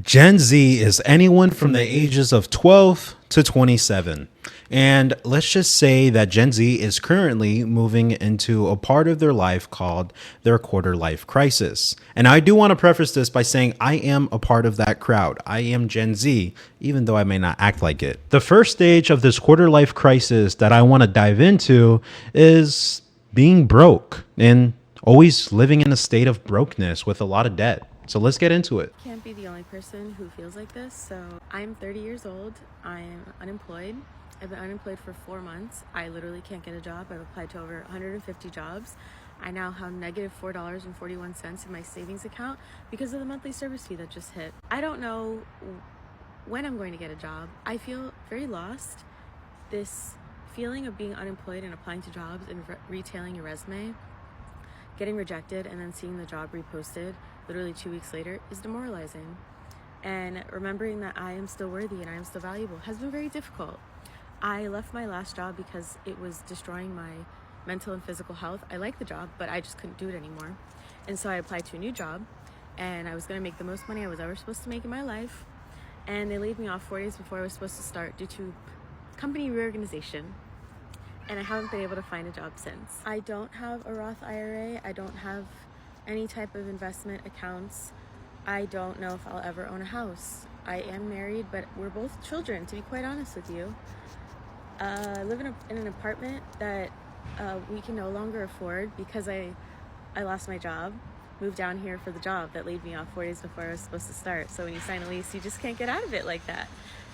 Gen Z is anyone from the ages of 12 to 27. And let's just say that Gen Z is currently moving into a part of their life called their quarter life crisis. And I do want to preface this by saying I am a part of that crowd. I am Gen Z, even though I may not act like it. The first stage of this quarter life crisis that I want to dive into is being broke and always living in a state of brokenness with a lot of debt. So let's get into it. Can't be the only person who feels like this. So I'm 30 years old. I'm unemployed. I've been unemployed for 4 months. I literally can't get a job. I've applied to over 150 jobs. I now have negative $4.41 in my savings account because of the monthly service fee that just hit. I don't know when I'm going to get a job. I feel very lost. This feeling of being unemployed and applying to jobs and retailing your resume, getting rejected, and then seeing the job reposted literally 2 weeks later is demoralizing. And remembering that I am still worthy and I am still valuable has been very difficult. I left my last job because it was destroying my mental and physical health. I liked the job, but I just couldn't do it anymore. And so I applied to a new job, and I was going to make the most money I was ever supposed to make in my life. And they laid me off 4 days before I was supposed to start due to company reorganization. And I haven't been able to find a job since. I don't have a Roth IRA. I don't have any type of investment accounts. I don't know if I'll ever own a house. I am married, but we're both children, to be quite honest with you. I live in an apartment that we can no longer afford because I lost my job, moved down here for the job that laid me off 4 days before I was supposed to start. So when you sign a lease, you just can't get out of it like that.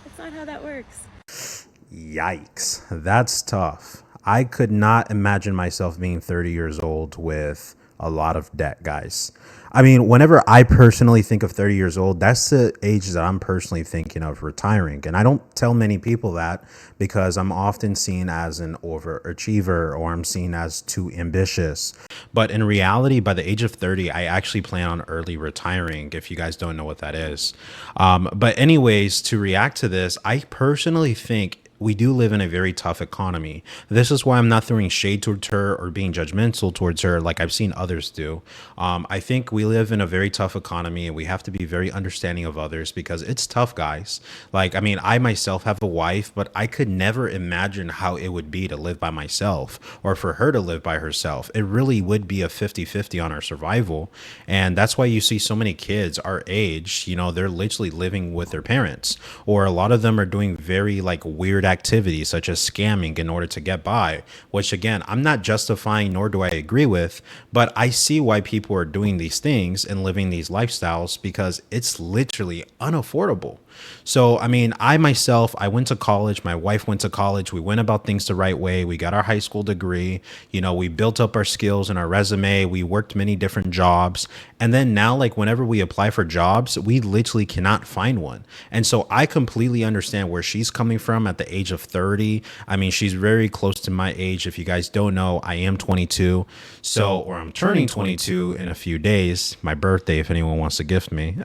That's not how that works. Yikes, that's tough. I could not imagine myself being 30 years old with a lot of debt, guys. I mean, whenever I personally think of 30 years old, that's the age that I'm personally thinking of retiring. And I don't tell many people that because I'm often seen as an overachiever or I'm seen as too ambitious. But in reality, by the age of 30, I actually plan on early retiring, if you guys don't know what that is. But anyways, to react to this, I personally think we do live in a very tough economy. This is why I'm not throwing shade towards her or being judgmental towards her like I've seen others do. I think we live in a very tough economy and we have to be very understanding of others because it's tough, guys. Like, I mean, I myself have a wife, but I could never imagine how it would be to live by myself or for her to live by herself. It really would be a 50-50 on our survival. And that's why you see so many kids our age, you know, they're literally living with their parents, or a lot of them are doing very like weird activities such as scamming in order to get by, which again, I'm not justifying nor do I agree with, but I see why people are doing these things and living these lifestyles because it's literally unaffordable. So, I mean, I myself, I went to college. My wife went to college. We went about things the right way. We got our high school degree. You know, we built up our skills and our resume. We worked many different jobs. And then now, like, whenever we apply for jobs, we literally cannot find one. And so I completely understand where she's coming from at the age of 30. I mean, she's very close to my age. If you guys don't know, I am 22. So, or I'm turning 22 in a few days, my birthday, if anyone wants to gift me.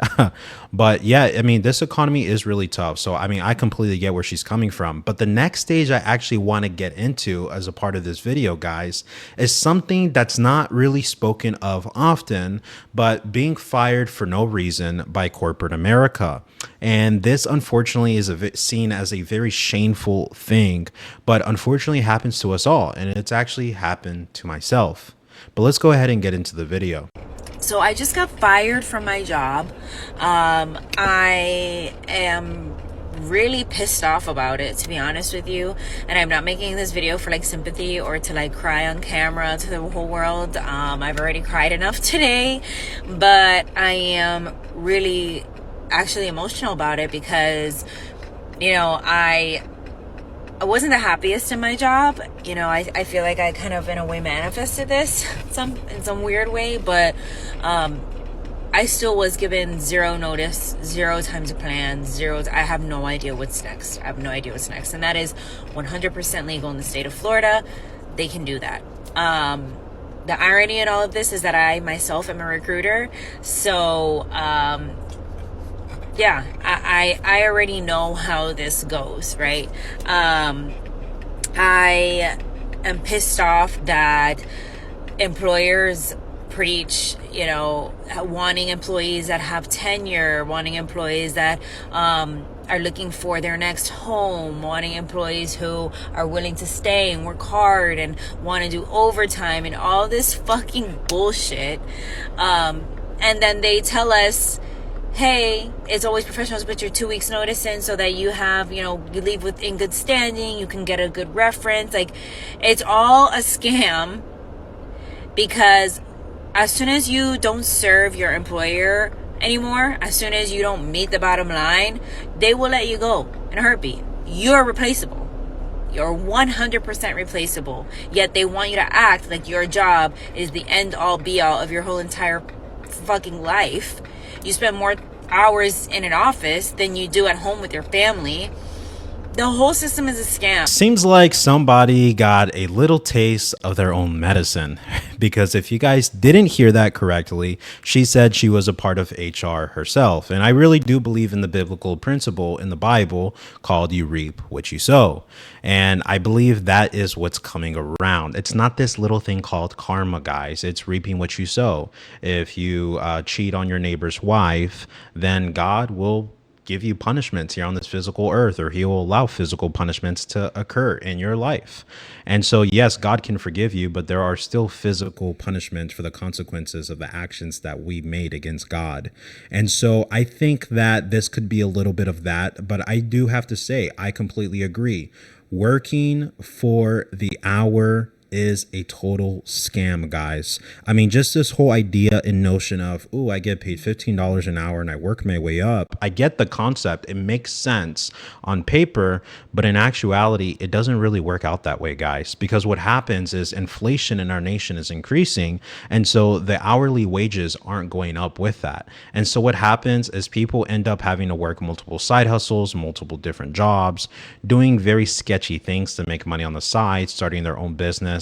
But yeah, I mean, this economy is really tough. So, I mean, I completely get where she's coming from. But the next stage I actually want to get into as a part of this video, guys, is something that's not really spoken of often, but being fired for no reason by corporate America. And this, unfortunately, is seen as a very shameful thing, but unfortunately happens to us all. And it's actually happened to myself. But let's go ahead and get into the video. So I just got fired from my job. I am really pissed off about it, to be honest with you, and I'm not making this video for like sympathy or to like cry on camera to the whole world. I've already cried enough today, but I am really actually emotional about it because, you know, I wasn't the happiest in my job. You know, I feel like I kind of in a way manifested this in some weird way, but I still was given zero notice, 0 time to plan, I have no idea what's next. And that is 100% legal in the state of Florida. They can do that. The irony in all of this is that I myself am a recruiter. So, yeah, I already know how this goes, right? I am pissed off that employers preach, you know, wanting employees that have tenure, wanting employees that are looking for their next home, wanting employees who are willing to stay and work hard and want to do overtime and all this fucking bullshit. And then they tell us, hey, it's always professional to put your 2 weeks notice in so that you have, you know, you leave in good standing, you can get a good reference. Like, it's all a scam, because as soon as you don't serve your employer anymore, as soon as you don't meet the bottom line, they will let you go in a heartbeat. You're replaceable. You're 100% replaceable. Yet they want you to act like your job is the end all be all of your whole entire fucking life. You spend more hours in an office than you do at home with your family. The whole system is a scam. Seems like somebody got a little taste of their own medicine, because if you guys didn't hear that correctly, she said she was a part of HR herself. And I really do believe in the biblical principle in the Bible called you reap what you sow. And I believe that is what's coming around. It's not this little thing called karma, guys. It's reaping what you sow. If you cheat on your neighbor's wife, then God will give you punishments here on this physical earth, or he will allow physical punishments to occur in your life. And so, yes, God can forgive you, but there are still physical punishments for the consequences of the actions that we made against God. And so I think that this could be a little bit of that, but I do have to say, I completely agree. Working for the hour is a total scam, guys. I mean, just this whole idea and notion of, oh, I get paid $15 an hour and I work my way up. I get the concept. It makes sense on paper, but in actuality, it doesn't really work out that way, guys, because what happens is inflation in our nation is increasing. And so the hourly wages aren't going up with that. And so what happens is people end up having to work multiple side hustles, multiple different jobs, doing very sketchy things to make money on the side, starting their own business.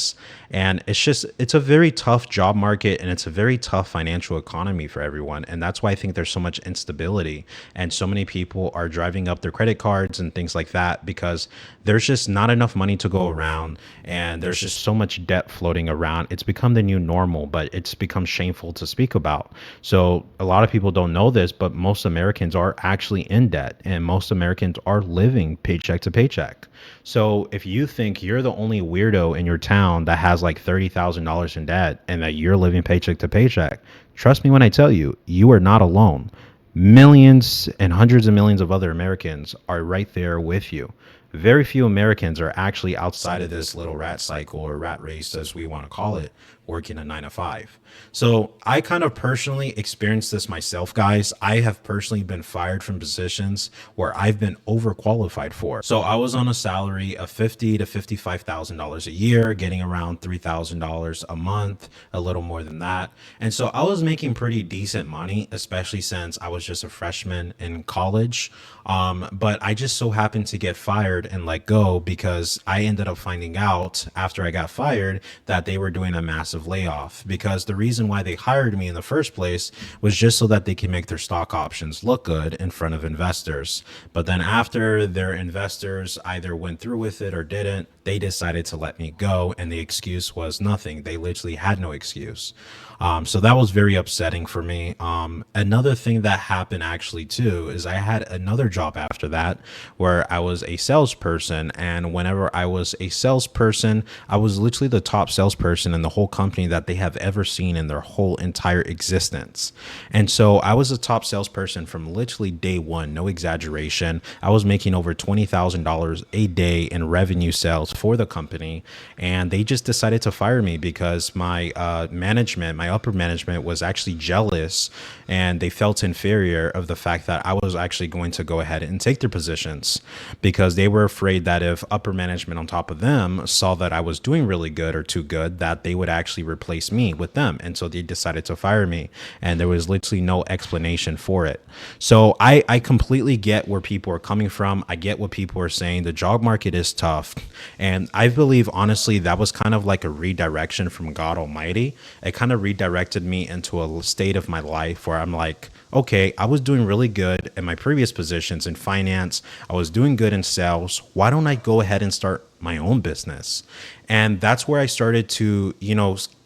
And it's a very tough job market, and it's a very tough financial economy for everyone. And that's why I think there's so much instability, and so many people are driving up their credit cards and things like that, because there's just not enough money to go around, and there's just so much debt floating around. It's become the new normal, but it's become shameful to speak about. So a lot of people don't know this, but most Americans are actually in debt, and most Americans are living paycheck to paycheck. So if you think you're the only weirdo in your town that has like $30,000 in debt and that you're living paycheck to paycheck, trust me when I tell you, you are not alone. Millions and hundreds of millions of other Americans are right there with you. Very few Americans are actually outside of this little rat cycle, or rat race, as we want to call it, working a 9 to 5. So I kind of personally experienced this myself, guys. I have personally been fired from positions where I've been overqualified for. So I was on a salary of $50,000 to $55,000 a year, getting around $3,000 a month, a little more than that. And so I was making pretty decent money, especially since I was just a freshman in college. But I just so happened to get fired and let go, because I ended up finding out after I got fired that they were doing a massive layoff, because the reason why they hired me in the first place was just so that they can make their stock options look good in front of investors. But then after their investors either went through with it or didn't, they decided to let me go, and the excuse was nothing. They literally had no excuse. So that was very upsetting for me. Another thing that happened actually too is I had another job after that where I was a salesperson, and whenever I was a salesperson, I was literally the top salesperson in the whole company that they have ever seen in their whole entire existence. And so I was a top salesperson from literally day one, no exaggeration. I was making over $20,000 a day in revenue sales for the company, and they just decided to fire me because my my upper management was actually jealous, and they felt inferior of the fact that I was actually going to go ahead and take their positions, because they were afraid that if upper management on top of them saw that I was doing really good or too good, that they would actually replace me with them. And so they decided to fire me, and there was literally no explanation for it. So I completely get where people are coming from. I get what people are saying. The job market is tough. And I believe, honestly, that was kind of like a redirection from God Almighty. It kind of redirected me into a state of my life where I'm like, okay, I was doing really good in my previous positions in finance. I was doing good in sales. Why don't I go ahead and start my own business? And that's where I started to,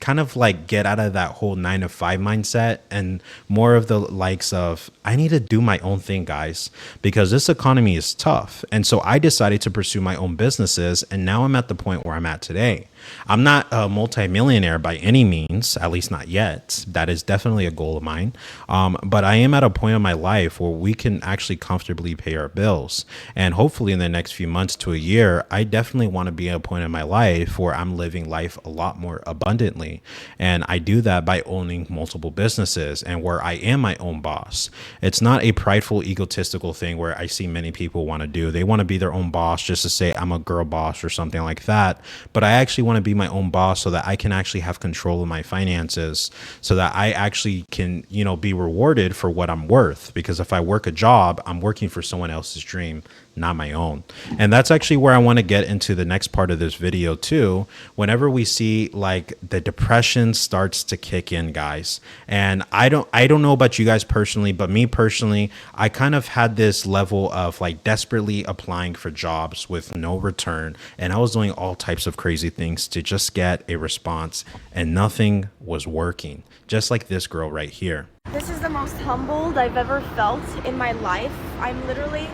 kind of like get out of that whole 9 to 5 mindset and more of the likes of, I need to do my own thing, guys, because this economy is tough. And so I decided to pursue my own businesses. And now I'm at the point where I'm at today. I'm not a multimillionaire by any means, at least not yet. That is definitely a goal of mine. But I am at a point in my life where we can actually comfortably pay our bills. And hopefully in the next few months to a year, I definitely want to be at a point in my life where I'm living life a lot more abundantly. And I do that by owning multiple businesses and where I am my own boss. It's not a prideful, egotistical thing where I see many people want to do. They want to be their own boss just to say I'm a girl boss or something like that. But I actually want to be my own boss so that I can actually have control of my finances, so that I actually can, be rewarded for what I'm worth. Because if I work a job, I'm working for someone else's dream, not my own. And that's actually where I want to get into the next part of this video too. Whenever we see like the depression starts to kick in, guys, and I don't know about you guys personally, but me personally, I kind of had this level of like desperately applying for jobs with no return, and I was doing all types of crazy things to just get a response, and nothing was working, just like this girl right here. This is the most humbled I've ever felt in my life. I'm literally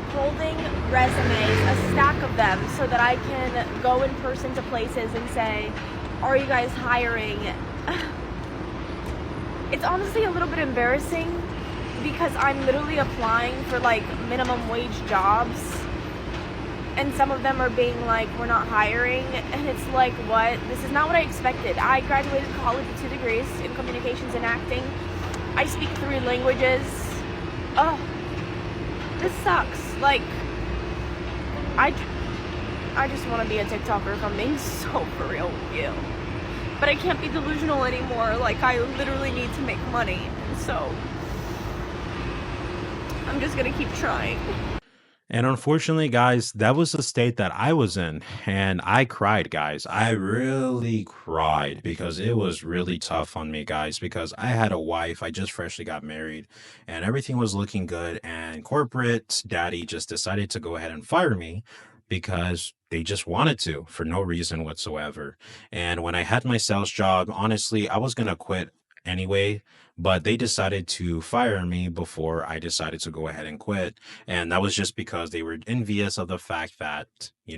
holding resumes, a stack of them, so that I can go in person to places and say, are you guys hiring? It's honestly a little bit embarrassing because I'm literally applying for like minimum wage jobs, and some of them are being like, we're not hiring, and it's like, what? This is not what I expected. I graduated college with 2 degrees in communications and acting. I speak 3 languages. Oh, this sucks. Like, I just want to be a TikToker, if I'm being so for real with you. But I can't be delusional anymore. Like, I literally need to make money. So, I'm just gonna keep trying. And unfortunately, guys, that was the state that I was in. And I cried, guys. I really cried because it was really tough on me, guys, because I had a wife. I just freshly got married and everything was looking good. And corporate daddy just decided to go ahead and fire me because they just wanted to for no reason whatsoever. And when I had my sales job, honestly, I was going to quit anyway, but they decided to fire me before I decided to go ahead and quit. And that was just because they were envious of the fact that,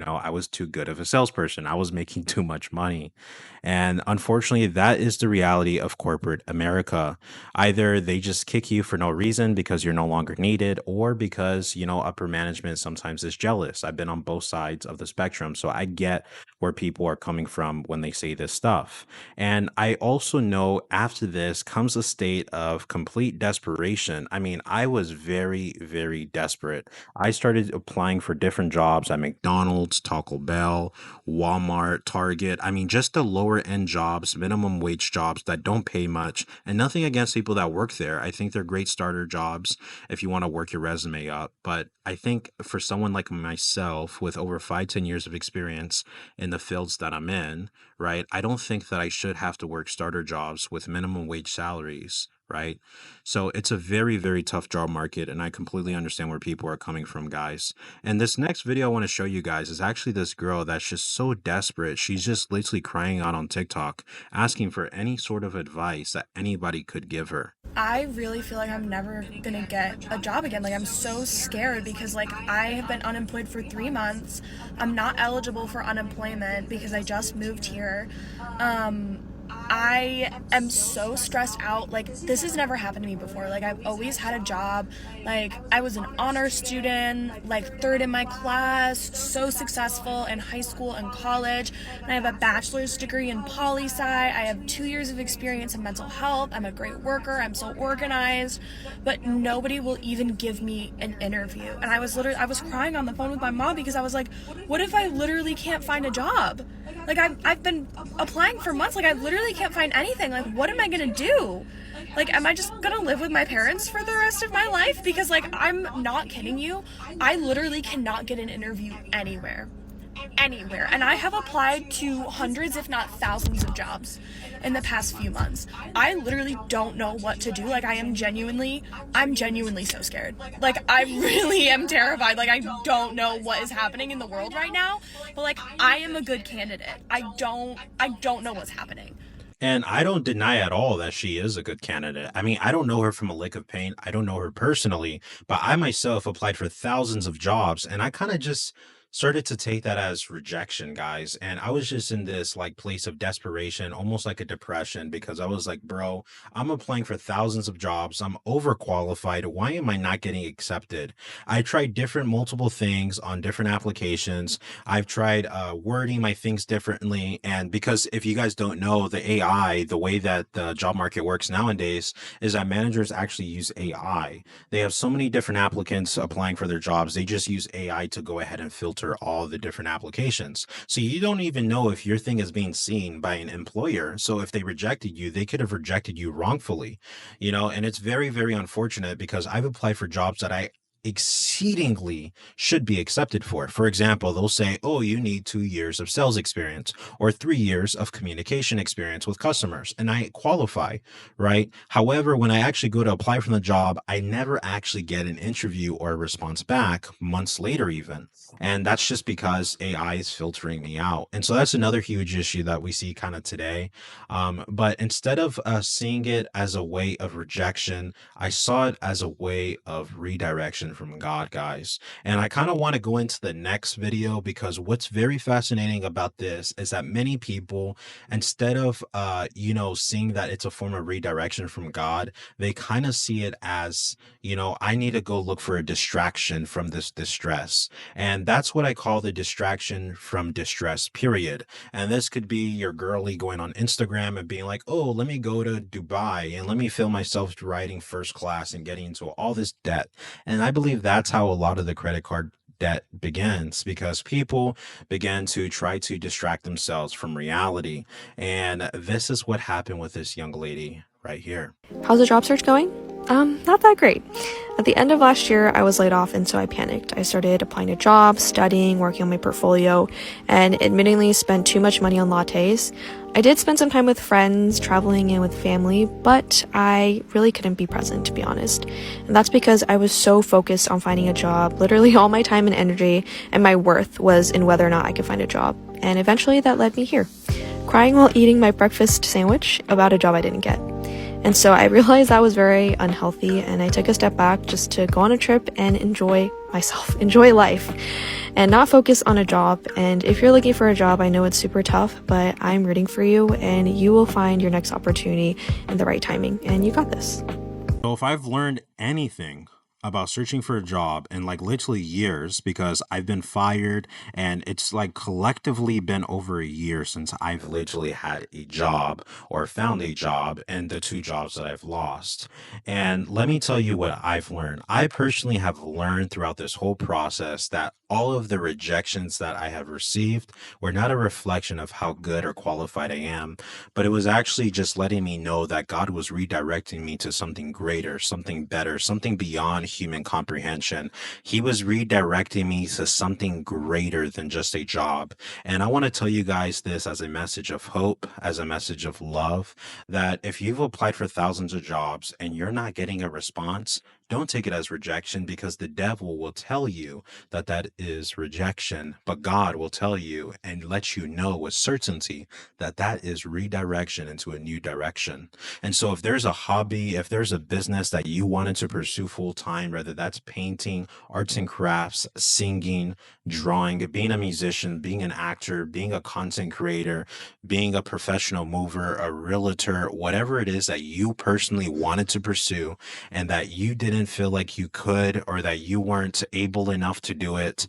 I was too good of a salesperson. I was making too much money. And unfortunately, that is the reality of corporate America. Either they just kick you for no reason because you're no longer needed, or because, upper management sometimes is jealous. I've been on both sides of the spectrum, so I get where people are coming from when they say this stuff. And I also know after this comes a state of complete desperation. I mean, I was very, very desperate. I started applying for different jobs at McDonald's, Taco Bell, Walmart, Target. I mean, just the lower end jobs, minimum wage jobs that don't pay much. And nothing against people that work there. I think they're great starter jobs if you want to work your resume up. But I think for someone like myself with over 5-10 years of experience in the fields that I'm in, right, I don't think that I should have to work starter jobs with minimum wage salaries. Right. So it's a very, very tough job market. And I completely understand where people are coming from, guys. And this next video I want to show you guys is actually this girl that's just so desperate. She's just literally crying out on TikTok, asking for any sort of advice that anybody could give her. I really feel like I'm never gonna get a job again. Like, I'm so scared because like I have been unemployed for 3 months. I'm not eligible for unemployment because I just moved here. I am so stressed out. Like, this has never happened to me before. Like, I've always had a job. Like, I was an honor student, like 3rd in my class, so successful in high school and college. And I have a bachelor's degree in poli-sci. I have 2 years of experience in mental health. I'm a great worker. I'm so organized. But nobody will even give me an interview. And I was crying on the phone with my mom because I was like, what if I literally can't find a job? Like, I've been applying for months. Like, I literally can't find anything. Like, what am I gonna do? Like, am I just gonna live with my parents for the rest of my life? Because, like, I'm not kidding you, I literally cannot get an interview anywhere. anywhere. And I have applied to hundreds, if not thousands of jobs in the past few months. I literally don't know what to do. Like, I'm genuinely so scared. Like, I really am terrified. Like, I don't know what is happening in the world right now, but like, I am a good candidate. I don't know what's happening. And I don't deny at all that she is a good candidate. I mean, I don't know her from a lick of paint. I don't know her personally, but I myself applied for thousands of jobs and I kind of just started to take that as rejection, guys. And I was just in this like place of desperation, almost like a depression, because I was like, bro, I'm applying for thousands of jobs. I'm overqualified. Why am I not getting accepted? I tried different multiple things on different applications. I've tried wording my things differently. And because if you guys don't know, the AI, the way that the job market works nowadays is that managers actually use AI. They have so many different applicants applying for their jobs. They just use AI to go ahead and filter all the different applications. So you don't even know if your thing is being seen by an employer. So if they rejected you, they could have rejected you wrongfully, and it's very, very unfortunate because I've applied for jobs that I exceedingly should be accepted for. For example, they'll say, oh, you need 2 years of sales experience or 3 years of communication experience with customers. And I qualify, right? However, when I actually go to apply for the job, I never actually get an interview or a response back months later even. And that's just because AI is filtering me out. And so that's another huge issue that we see kind of today. But instead of seeing it as a way of rejection, I saw it as a way of redirection from God, guys. And I kind of want to go into the next video because what's very fascinating about this is that many people, instead of seeing that it's a form of redirection from God, they kind of see it as, I need to go look for a distraction from this distress. And that's what I call the distraction from distress, period. And this could be your girly going on Instagram and being like, oh, let me go to Dubai and let me feel myself riding first class and getting into all this debt. And I believe that's how a lot of the credit card debt begins, because people begin to try to distract themselves from reality. And this is what happened with this young lady right here. How's the job search going? Not that great. At the end of last year, I was laid off, and so I panicked. I started applying to jobs, studying, working on my portfolio, and admittingly spent too much money on lattes. I did spend some time with friends, traveling, and with family, but I really couldn't be present, to be honest. And that's because I was so focused on finding a job. Literally all my time and energy and my worth was in whether or not I could find a job. And eventually that led me here, crying while eating my breakfast sandwich about a job I didn't get. And so I realized that was very unhealthy, and I took a step back just to go on a trip and enjoy myself, enjoy life, and not focus on a job. And if you're looking for a job, I know it's super tough, but I'm rooting for you, and you will find your next opportunity in the right timing, and you got this. So if I've learned anything about searching for a job in like literally years, because I've been fired and it's like collectively been over a year since I've literally had a job or found a job in the 2 jobs that I've lost. And let me tell you what I've learned. I personally have learned throughout this whole process that all of the rejections that I have received were not a reflection of how good or qualified I am, but it was actually just letting me know that God was redirecting me to something greater, something better, something beyond human comprehension. He was redirecting me to something greater than just a job. And I want to tell you guys this as a message of hope, as a message of love, that if you've applied for thousands of jobs and you're not getting a response, don't take it as rejection, because the devil will tell you that that is rejection, but God will tell you and let you know with certainty that that is redirection into a new direction. And so if there's a hobby, if there's a business that you wanted to pursue full time, whether that's painting, arts and crafts, singing, drawing, being a musician, being an actor, being a content creator, being a professional mover, a realtor, whatever it is that you personally wanted to pursue and that you didn't feel like you could, or that you weren't able enough to do it,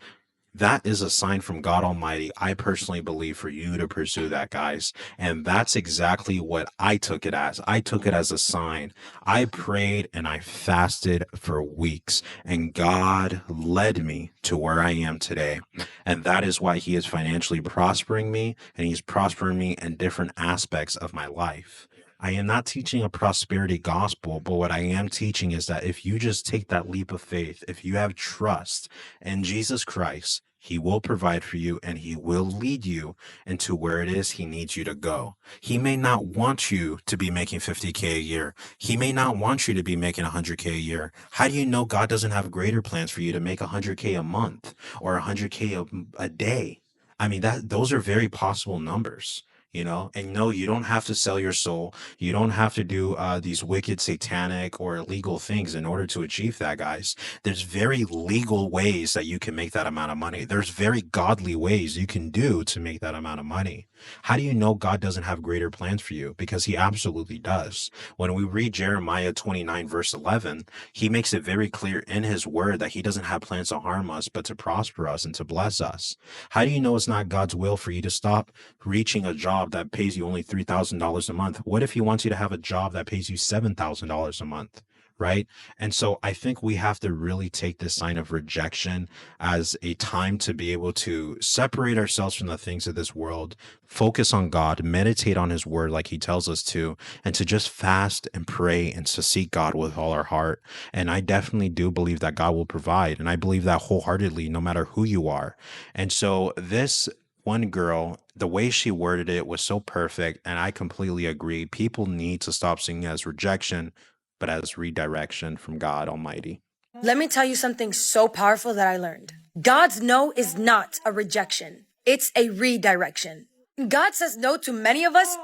that is a sign from God Almighty, I personally believe, for you to pursue that, guys. And that's exactly what I took it as. I took it as a sign. I prayed and I fasted for weeks, and God led me to where I am today. And that is why He is financially prospering me, and He's prospering me in different aspects of my life. I am not teaching a prosperity gospel, but what I am teaching is that if you just take that leap of faith, if you have trust in Jesus Christ, He will provide for you, and he will lead you into where it is he needs you to go. He may not want you to be making 50K a year. He may not want you to be making 100K a year. How do you know God doesn't have greater plans for you to make 100K a month or 100K a day? I mean, those are very possible numbers. And no, you don't have to sell your soul. You don't have to do these wicked, satanic, or illegal things in order to achieve that, guys. There's very legal ways that you can make that amount of money. There's very godly ways you can do to make that amount of money. How do you know God doesn't have greater plans for you? Because he absolutely does. When we read Jeremiah 29, verse 11, he makes it very clear in his word that he doesn't have plans to harm us, but to prosper us and to bless us. How do you know it's not God's will for you to stop reaching a job that pays you only $3,000 a month? What if he wants you to have a job that pays you $7,000 a month? Right? And so I think we have to really take this sign of rejection as a time to be able to separate ourselves from the things of this world, focus on God, meditate on his word like he tells us to, and to just fast and pray and to seek God with all our heart. And I definitely do believe that God will provide. And I believe that wholeheartedly, no matter who you are. And so this one girl, the way she worded it was so perfect. And I completely agree. People need to stop seeing it as rejection, but as redirection from God Almighty. Let me tell you something so powerful that I learned. God's no is not a rejection. It's a redirection. God says no to many of us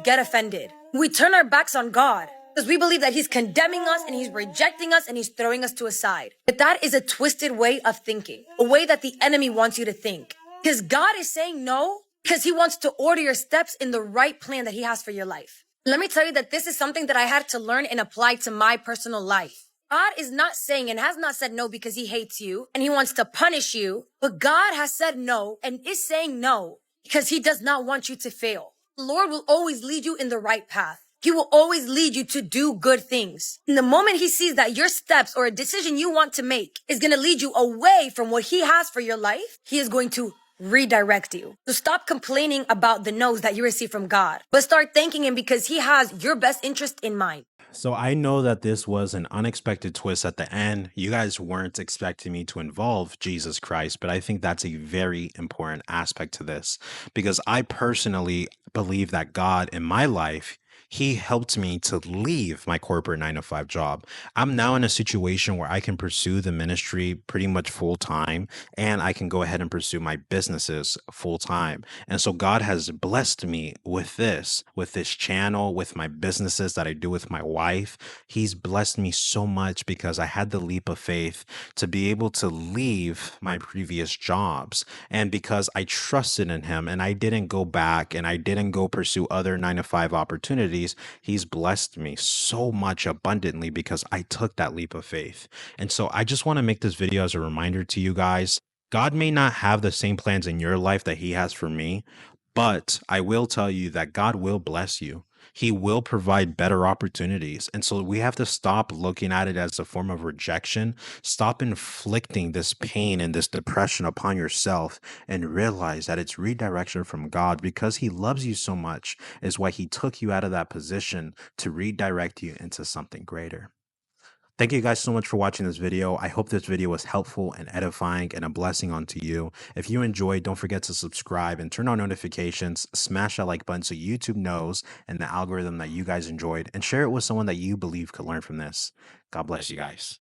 get offended. We turn our backs on God because we believe that he's condemning us and he's rejecting us and he's throwing us to a side. But that is a twisted way of thinking, a way that the enemy wants you to think. Because God is saying no because he wants to order your steps in the right plan that he has for your life. Let me tell you that this is something that I had to learn and apply to my personal life. God is not saying and has not said no because he hates you and he wants to punish you, but God has said no and is saying no because he does not want you to fail. The Lord will always lead you in the right path. He will always lead you to do good things. And the moment he sees that your steps or a decision you want to make is going to lead you away from what he has for your life, he is going to redirect you. So stop complaining about the no's that you receive from God, but start thanking him because he has your best interest in mind. So I know that this was an unexpected twist at the end. You guys weren't expecting me to involve Jesus Christ, but I think that's a very important aspect to this because I personally believe that God in my life, he helped me to leave my corporate 9-to-5 job. I'm now in a situation where I can pursue the ministry pretty much full time, and I can go ahead and pursue my businesses full time. And so God has blessed me with this channel, with my businesses that I do with my wife. He's blessed me so much because I had the leap of faith to be able to leave my previous jobs. And because I trusted in him and I didn't go back and I didn't go pursue other 9-to-5 opportunities, he's blessed me so much abundantly because I took that leap of faith. And so I just want to make this video as a reminder to you guys. God may not have the same plans in your life that he has for me, but I will tell you that God will bless you. He will provide better opportunities. And so we have to stop looking at it as a form of rejection. Stop inflicting this pain and this depression upon yourself and realize that it's redirection from God because he loves you so much is why he took you out of that position to redirect you into something greater. Thank you guys so much for watching this video. I hope this video was helpful and edifying and a blessing onto you. If you enjoyed, don't forget to subscribe and turn on notifications, smash that like button so YouTube knows and the algorithm that you guys enjoyed, and share it with someone that you believe could learn from this. God bless you guys.